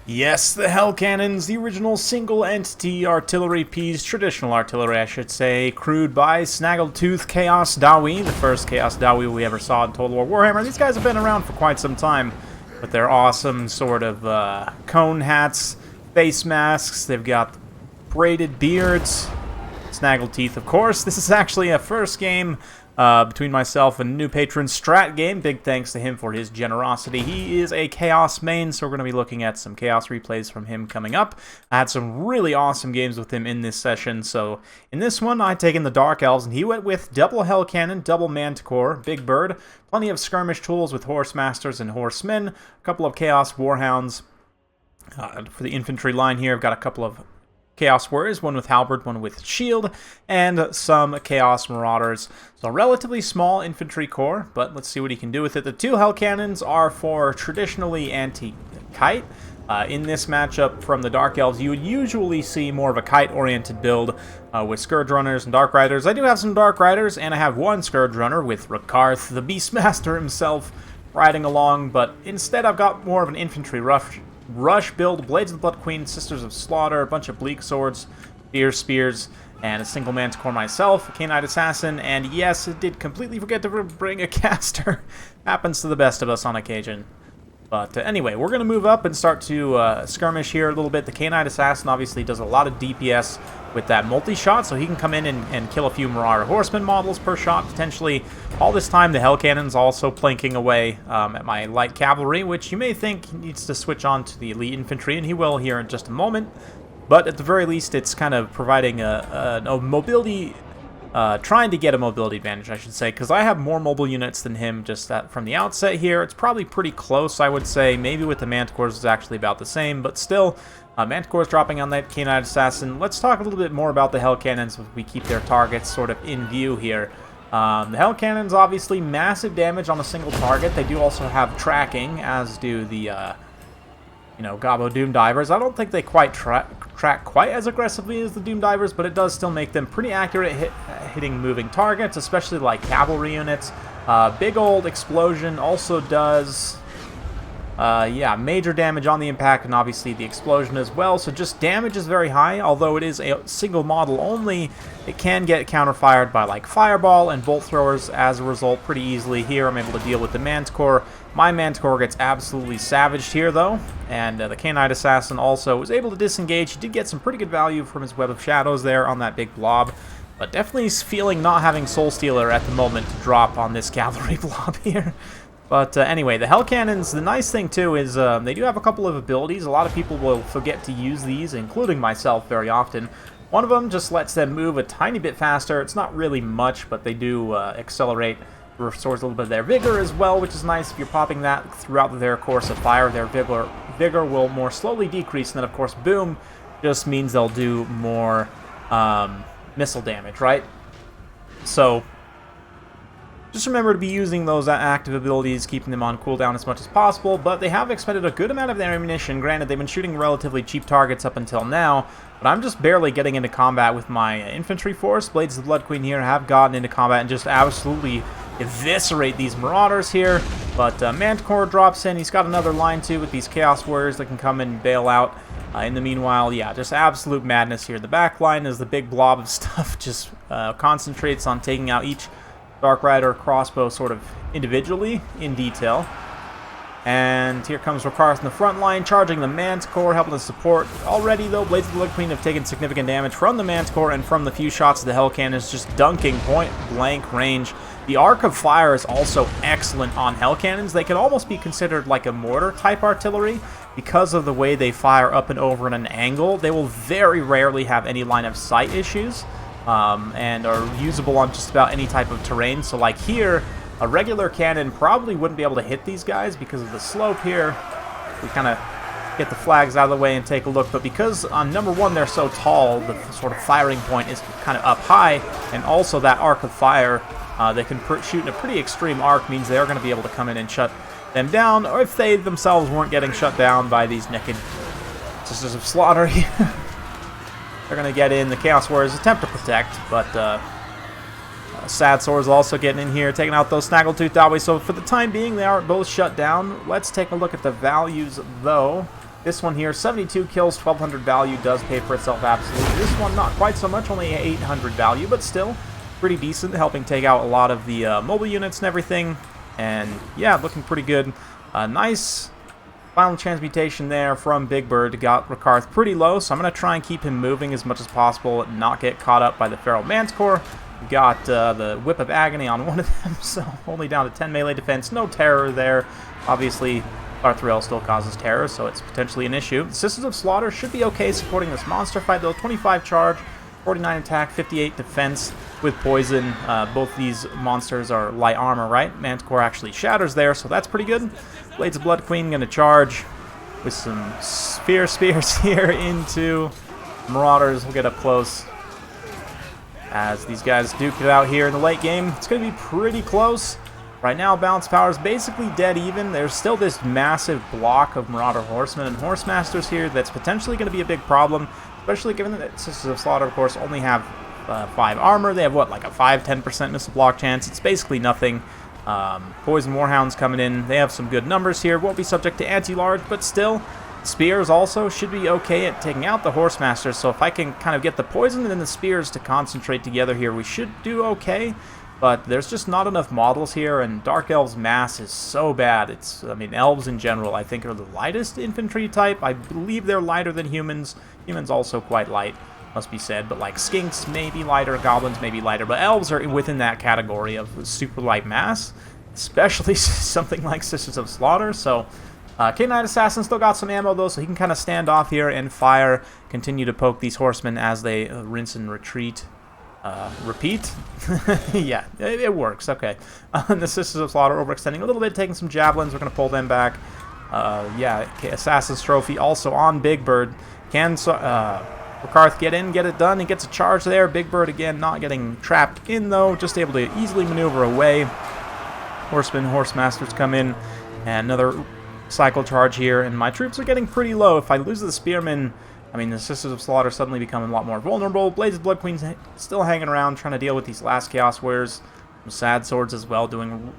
Yes, the Hellcannons, the original single-entity artillery piece, traditional artillery I should say, crewed by Snaggletooth Chaos Dawi, the first Chaos Dawi we ever saw in Total War Warhammer. These guys have been around for quite some time, but they're awesome sort of cone hats, face masks, they've got braided beards, Snaggleteeth of course. This is actually a first game between myself and new patron Strat Game. Big thanks to him for his generosity. He is a Chaos main, so we're going to be looking at some Chaos replays from him coming up. I had some really awesome games with him in this session, so in this one I'd taken the Dark Elves, and he went with double Hellcannon, double Manticore, Big Bird, plenty of skirmish tools with Horse Masters and Horsemen, a couple of Chaos Warhounds. For the infantry line here, I've got a couple of Chaos Warriors, one with Halberd, one with Shield, and some Chaos Marauders. So a relatively small infantry corps, but let's see what he can do with it. The two Hellcannons are for traditionally anti-kite. In this matchup from the Dark Elves, you would usually see more of a kite-oriented build with Scourge Runners and Dark Riders. I do have some Dark Riders, and I have one Scourge Runner with Rakarth, the Beastmaster himself, riding along, but instead I've got more of an infantry rush build, Blades of the Blood Queen, Sisters of Slaughter, a bunch of Bleak Swords, Fear Spears, and a single Manticore myself, a Canine Assassin, and yes, it did completely forget to bring a caster. Happens to the best of us on occasion. But anyway, we're going to move up and start to skirmish here a little bit. The Canine Assassin obviously does a lot of DPS with that multi-shot, so he can come in and kill a few Marauder Horseman models per shot, potentially. All this time, the Hellcannon's also planking away at my light cavalry, which you may think needs to switch on to the elite infantry, and he will here in just a moment. But at the very least, it's kind of providing a mobility, trying to get a mobility advantage, I should say, because I have more mobile units than him just from the outset here. It's probably pretty close, I would say. Maybe with the Manticores it's actually about the same, but still, Manticore's dropping on that Canine Assassin. Let's talk a little bit more about the Hellcannons if we keep their targets sort of in view here. The Hellcannons, obviously, massive damage on a single target. They do also have tracking, as do the, Gabo Doom Divers. I don't think they quite track quite as aggressively as the Doom Divers, but it does still make them pretty accurate hitting moving targets, especially like cavalry units. Big old explosion also does, major damage on the impact, and obviously the explosion as well. So just damage is very high, although it is a single model only. It can get counterfired by like Fireball and Bolt Throwers as a result pretty easily. Here I'm able to deal with the Manticore. My Manticore gets absolutely savaged here though, and the Canine Assassin also was able to disengage. He did get some pretty good value from his Web of Shadows there on that big blob, but definitely feeling not having Soul Stealer at the moment to drop on this cavalry blob here. But anyway, the Hellcannons, the nice thing too is they do have a couple of abilities. A lot of people will forget to use these, including myself very often. One of them just lets them move a tiny bit faster. It's not really much, but they do accelerate, restores a little bit of their vigor as well, which is nice. If you're popping that throughout their course of fire, their vigor will more slowly decrease, and then of course boom just means they'll do more missile damage, right? So just remember to be using those active abilities, keeping them on cooldown as much as possible, but they have expended a good amount of their ammunition. Granted, they've been shooting relatively cheap targets up until now, but I'm just barely getting into combat with my infantry force. Blades of the Blood Queen here have gotten into combat and just absolutely eviscerate these Marauders here, but Manticore drops in. He's got another line too with these Chaos Warriors that can come and bail out. In the meanwhile, yeah, just absolute madness here. The back line is the big blob of stuff, just concentrates on taking out each Dark Rider crossbow sort of individually, in detail. And here comes Rakarth in the front line, charging the Manticore, helping to support. Already, though, Blades of the Blood Queen have taken significant damage from the Manticore and from the few shots of the Hellcannons, just dunking point-blank range. The arc of fire is also excellent on Hellcannons. They can almost be considered like a mortar-type artillery because of the way they fire up and over at an angle. They will very rarely have any line of sight issues and are usable on just about any type of terrain. So like here, a regular cannon probably wouldn't be able to hit these guys because of the slope here. We kind of get the flags out of the way and take a look, but because on number one they're so tall, the sort of firing point is kind of up high, and also that arc of fire, they can shoot in a pretty extreme arc, means they're going to be able to come in and shut them down, or if they themselves weren't getting shut down by these naked Sisters of Slaughter, they're going to get in. The Chaos Warriors attempt to protect, but Sad Swords also getting in here, taking out those Snaggletooth Dawi. So for the time being, they are both shut down. Let's take a look at the values, though. This one here, 72 kills, 1,200 value, does pay for itself absolutely. This one, not quite so much, only 800 value, but still pretty decent, helping take out a lot of the mobile units and everything. And yeah, looking pretty good. Nice final transmutation there from Big Bird. Got Rakarth pretty low, so I'm going to try and keep him moving as much as possible and not get caught up by the Feral Manticore. Got the Whip of Agony on one of them, so only down to 10 melee defense. No terror there. Obviously, Arthurel still causes terror, so it's potentially an issue. The Sisters of Slaughter should be okay supporting this monster fight, though. 25 charge, 49 attack, 58 defense with poison. Both these monsters are light armor, right? Manticore actually shatters there, so that's pretty good. Blades of Blood Queen going to charge with some spears here into Marauders. We'll get up close as these guys duke it out here in the late game. It's going to be pretty close. Right now, Balance Power is basically dead even. There's still this massive block of Marauder Horsemen and Horsemasters here that's potentially going to be a big problem, especially given that Sisters of Slaughter, of course, only have 5 armor. They have, what, like a 5-10% missile block chance. It's basically nothing. Poison Warhounds coming in. They have some good numbers here. Won't be subject to anti-large, but still, Spears also should be okay at taking out the Horsemasters. So if I can kind of get the poison and then the spears to concentrate together here, we should do okay. But there's just not enough models here, and Dark Elves mass is so bad. I mean, Elves in general, I think, are the lightest infantry type. I believe they're lighter than humans. Humans also quite light, must be said. But like Skinks may be lighter, Goblins may be lighter, but Elves are within that category of super light mass, especially something like Sisters of Slaughter. So K9 Assassin still got some ammo, though, so he can kind of stand off here and fire, continue to poke these horsemen as they rinse and retreat. Repeat? Yeah, it works. Okay. The Sisters of Slaughter overextending a little bit, taking some javelins. We're going to pull them back. Yeah, Assassin's Trophy also on Big Bird. Can Rakarth get in, get it done? He gets a charge there. Big Bird, again, not getting trapped in, though. Just able to easily maneuver away. Horsemen, Horsemasters come in. And another cycle charge here. And my troops are getting pretty low. If I lose the Spearmen, I mean, the Sisters of Slaughter suddenly become a lot more vulnerable. Blades of Blood Queen's still hanging around, trying to deal with these last Chaos Warriors. Sad Swords as well, doing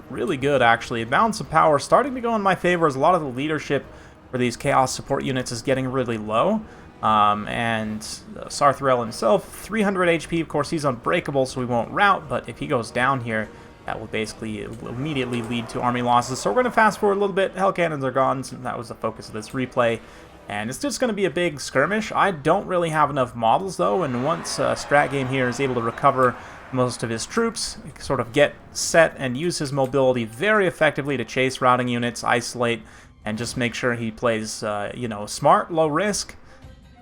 really good, actually. Balance of Power starting to go in my favor, as a lot of the leadership for these Chaos support units is getting really low. And Sarthrel himself, 300 HP. Of course, he's unbreakable, so we won't rout, but if he goes down here, that will basically immediately lead to army losses. So we're going to fast forward a little bit. Hellcannons are gone, since that was the focus of this replay. And it's just going to be a big skirmish. I don't really have enough models, though, and once Strat Game here is able to recover most of his troops, sort of get set and use his mobility very effectively to chase routing units, isolate, and just make sure he plays, you know, smart, low risk.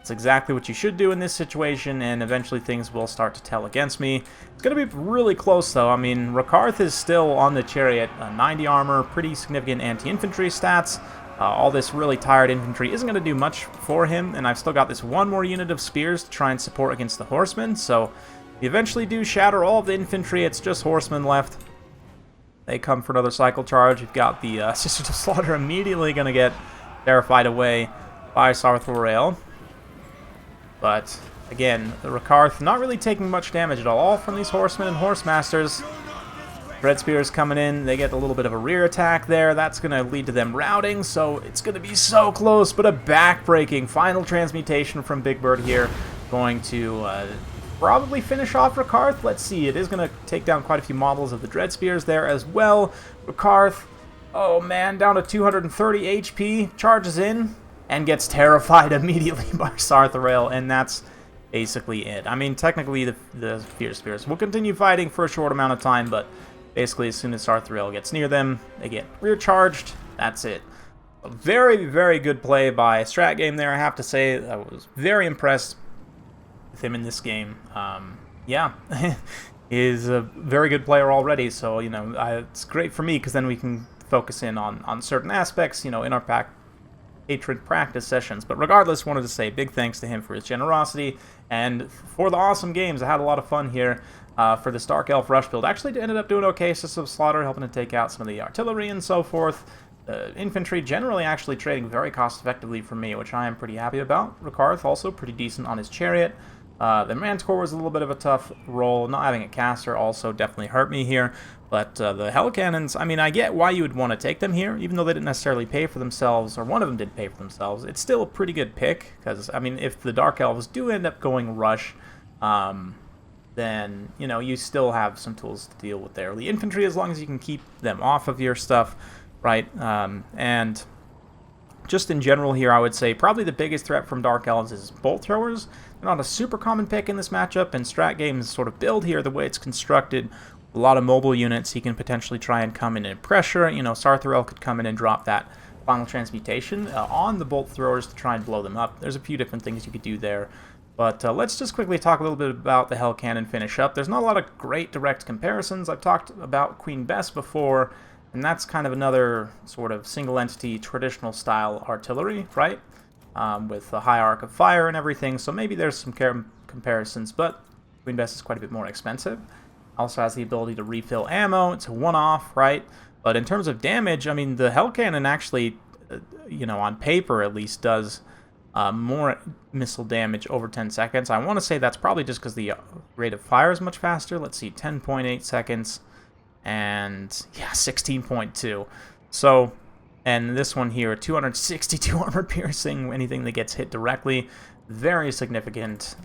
It's exactly what you should do in this situation, and eventually things will start to tell against me. It's going to be really close, though. I mean, Rakarth is still on the chariot, 90 armor, pretty significant anti-infantry stats. All this really tired infantry isn't going to do much for him, and I've still got this one more unit of spears to try and support against the horsemen, so we eventually do shatter all of the infantry. It's just horsemen left. They come for another cycle charge. You've got the Sisters of Slaughter immediately going to get terrified away by Sarthrel. But again, the Rakarth not really taking much damage at all from these horsemen and horsemasters. Dread Spears coming in, they get a little bit of a rear attack there. That's going to lead to them routing, so it's going to be so close, but a back-breaking final transmutation from Big Bird here. Going to probably finish off Rakarth. Let's see, it is going to take down quite a few models of the Dread Spears there as well. Rakarth, oh man, down to 230 HP, charges in, and gets terrified immediately by Sarthrel, and that's basically it. I mean, technically, the Fear Spears will continue fighting for a short amount of time, but Basically, as soon as Sarthril gets near them, they get rear charged. That's it. A very, very good play by Strat Game there, I have to say. I was very impressed with him in this game. Yeah, is a very good player already, so, you know, it's great for me, because then we can focus in on certain aspects, you know, in our Hatred practice sessions. But regardless, wanted to say big thanks to him for his generosity, and for the awesome games. I had a lot of fun here for this Dark Elf Rush build. Actually ended up doing okay, System of Slaughter, helping to take out some of the artillery and so forth. Infantry generally actually trading very cost effectively for me, which I am pretty happy about. Rakarth also pretty decent on his chariot. The Manticore was a little bit of a tough role. Not having a caster also definitely hurt me here. But the Hellcannons, I mean, I get why you would want to take them here, even though they didn't necessarily pay for themselves, or one of them did pay for themselves. It's still a pretty good pick, because, I mean, if the Dark Elves do end up going Rush, then, you know, you still have some tools to deal with there. The infantry, as long as you can keep them off of your stuff, right? And just in general here, I would say probably the biggest threat from Dark Elves is Bolt Throwers. They're not a super common pick in this matchup, and Strat Game's sort of build here, the way it's constructed, a lot of mobile units, he can potentially try and come in and pressure. You know, Sarthril could come in and drop that Final Transmutation on the Bolt Throwers to try and blow them up. There's a few different things you could do there. But let's just quickly talk a little bit about the Hellcannon finish up. There's not a lot of great direct comparisons. I've talked about Queen Bess before, and that's kind of another sort of single-entity, traditional-style artillery, right? With a high arc of fire and everything, so maybe there's some comparisons, but Queen Bess is quite a bit more expensive. Also has the ability to refill ammo. It's a one-off, right? But in terms of damage, I mean, the Hellcannon actually, you know, on paper at least, does more missile damage over 10 seconds. I want to say that's probably just because the rate of fire is much faster. Let's see, 10.8 seconds, and yeah, 16.2. So, and this one here, 262 armor piercing, anything that gets hit directly, very significant.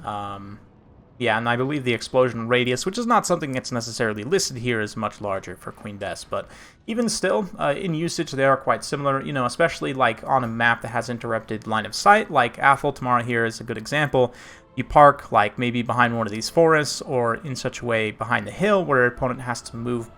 Yeah, and I believe the explosion radius, which is not something that's necessarily listed here, is much larger for Queen Bess. But even still, in usage, they are quite similar, you know, especially like on a map that has interrupted line of sight, like Athol Tamara here is a good example. You park, like, maybe behind one of these forests, or in such a way behind the hill, where your opponent has to move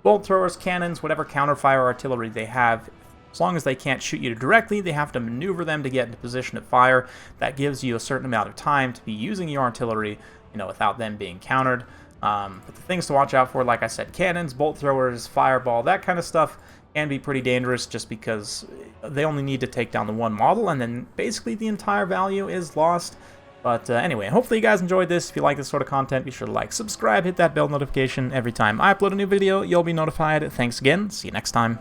bolt throwers, cannons, whatever counterfire artillery they have. As long as they can't shoot you directly, they have to maneuver them to get into position to fire. That gives you a certain amount of time to be using your artillery, you know, without them being countered. But the things to watch out for, like I said, cannons, bolt throwers, fireball, that kind of stuff can be pretty dangerous, just because they only need to take down the one model, and then basically the entire value is lost. But anyway, hopefully you guys enjoyed this. If you like this sort of content, be sure to like, subscribe, hit that bell notification. Every time I upload a new video, you'll be notified. Thanks again. See you next time.